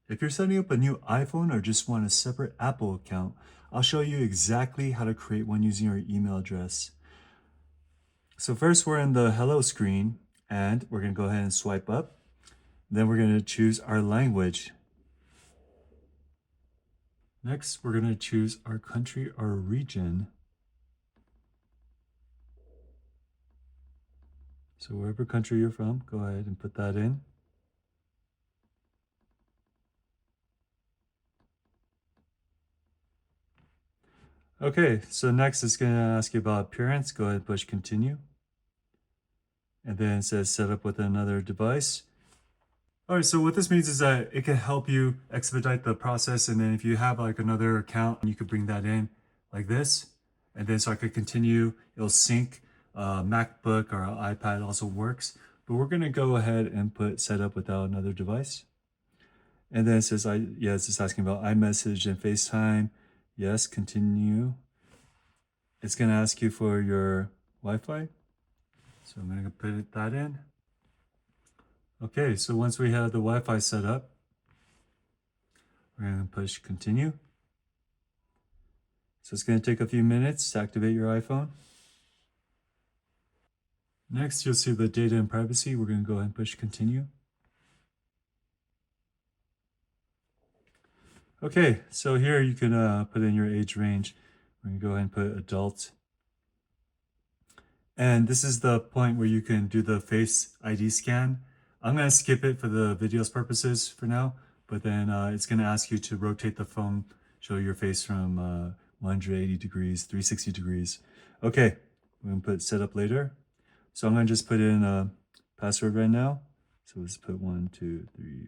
If you're setting up a new iPhone or just want a separate Apple account, I'll show you exactly how to create one using your email address. So first we're in the hello screen and we're going to go ahead and swipe up. Then we're going to choose our language. Next, we're going to choose our country or region. So wherever country you're from, go ahead and put that in. Okay, so next it's going to ask you about appearance. Go ahead and push continue. And then it says set up with another device. All right, so what this means is that it can help you expedite the process. And then if you have like another account, you could bring that in like this. And then so I could continue, it'll sync. MacBook or iPad also works. But we're gonna go ahead and put set up without another device. And then it says, it's just asking about iMessage and FaceTime. Yes, continue. It's gonna ask you for your Wi-Fi. So I'm gonna put that in. Okay, so once we have the Wi-Fi set up, we're going to push continue. So it's going to take a few minutes to activate your iPhone. Next, you'll see the data and privacy. We're going to go ahead and push continue. Okay, so here you can put in your age range. We're going to go ahead and put adult. And this is the point where you can do the Face ID scan. I'm going to skip it for the video's purposes for now, but then it's going to ask you to rotate the phone, show your face from 180 degrees, 360 degrees. Okay, we're going to put set up later. So I'm going to just put in a password right now. So let's put 1, 2, 3,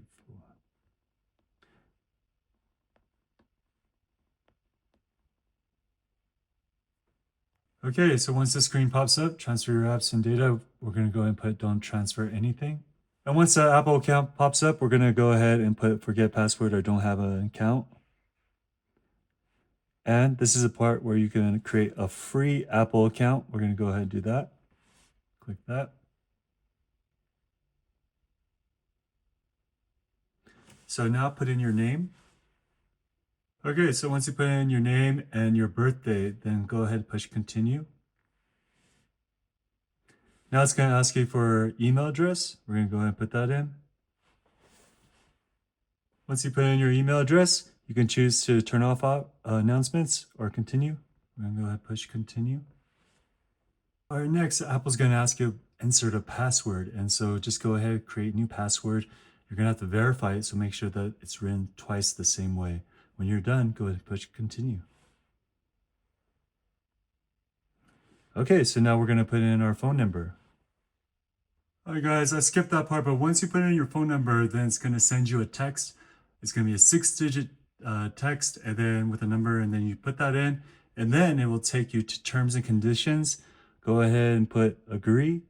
4. Okay, so once the screen pops up, transfer your apps and data, we're going to go ahead and put don't transfer anything. And once the Apple account pops up, we're going to go ahead and put forget password or don't have an account. And this is a part where you can create a free Apple account. We're going to go ahead and do that. Click that. So now put in your name. Okay, so once you put in your name and your birthday, then go ahead and push continue. Now it's going to ask you for email address. We're going to go ahead and put that in. Once you put in your email address, you can choose to turn off announcements or continue. We're going to go ahead and push continue. All right, next, Apple's going to ask you insert a password. And so just go ahead, create new password. You're going to have to verify it, so make sure that it's written twice the same way. When you're done, go ahead and push continue. Okay, so now we're going to put in our phone number. All right, guys, I skipped that part, but once you put in your phone number, then it's going to send you a text. It's going to be a 6-digit text, and then with a number, and then you put that in, and then it will take you to terms and conditions. Go ahead and put agree.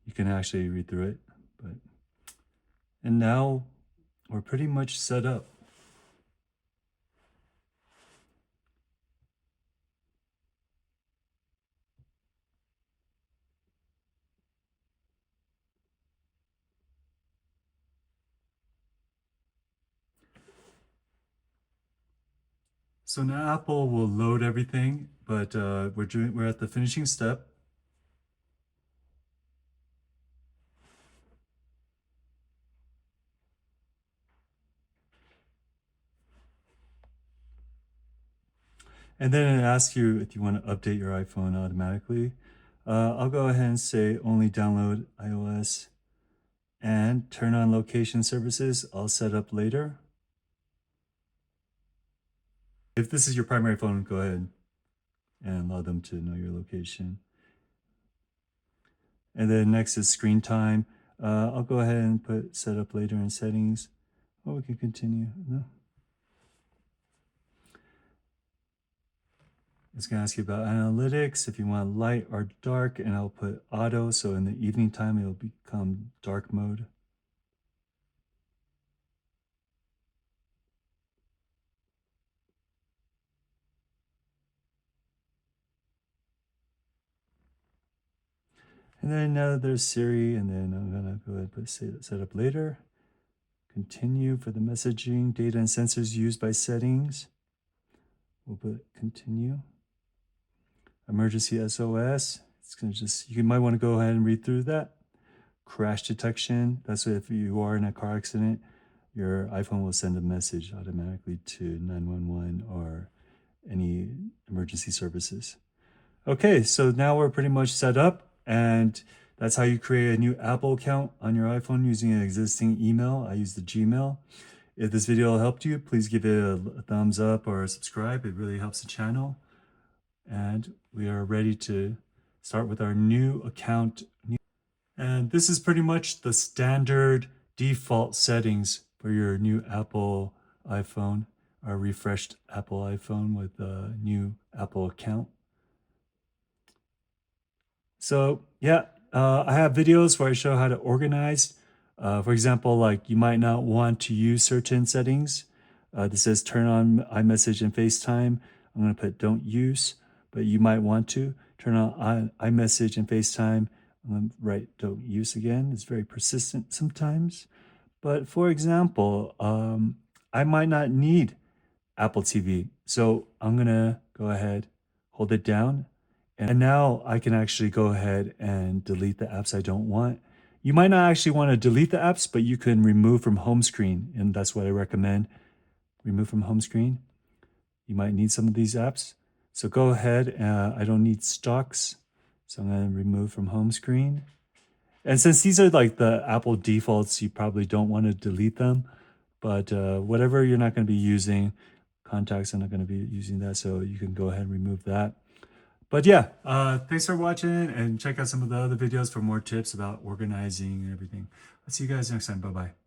You can actually read through it, and now we're pretty much set up. So now Apple will load everything, but we're at the finishing step. And then it asks you if you want to update your iPhone automatically. I'll go ahead and say only download iOS and turn on location services. I'll set up later. If this is your primary phone, go ahead and allow them to know your location. And then next is screen time. I'll go ahead and put set up later in settings. Oh, we can continue. No. It's going to ask you about analytics, if you want light or dark, and I'll put auto, so in the evening time it'll become dark mode. And then now there's Siri, and then I'm going to go ahead and put set up later. continue for the messaging, data, and sensors used by settings. We'll put continue. Emergency SOS. It's gonna just, you might want to go ahead and read through that. Crash detection. That's if you are in a car accident, your iPhone will send a message automatically to 911 or any emergency services. Okay, so now we're pretty much set up, and that's how you create a new Apple account on your iPhone using an existing email. I use the Gmail. If this video helped you, please give it a thumbs up or subscribe. It really helps the channel. And we are ready to start with our new account. And this is pretty much the standard default settings for your new Apple iPhone, or refreshed Apple iPhone with a new Apple account. So yeah, I have videos where I show how to organize. For example, like you might not want to use certain settings. This says turn on iMessage and FaceTime. I'm going to put don't use, but you might want to turn on iMessage and FaceTime. I'm going to write don't use again. It's very persistent sometimes. But for example, I might not need Apple TV. So I'm going to go ahead, hold it down. And now I can actually go ahead and delete the apps I don't want. You might not actually want to delete the apps, but you can remove from home screen. And that's what I recommend. Remove from home screen. You might need some of these apps. So go ahead. I don't need stocks. So I'm going to remove from home screen. And since these are like the Apple defaults, you probably don't want to delete them. But whatever you're not going to be using, contacts are not going to be using that. So you can go ahead and remove that. But yeah, thanks for watching, and check out some of the other videos for more tips about organizing and everything. I'll see you guys next time. Bye-bye.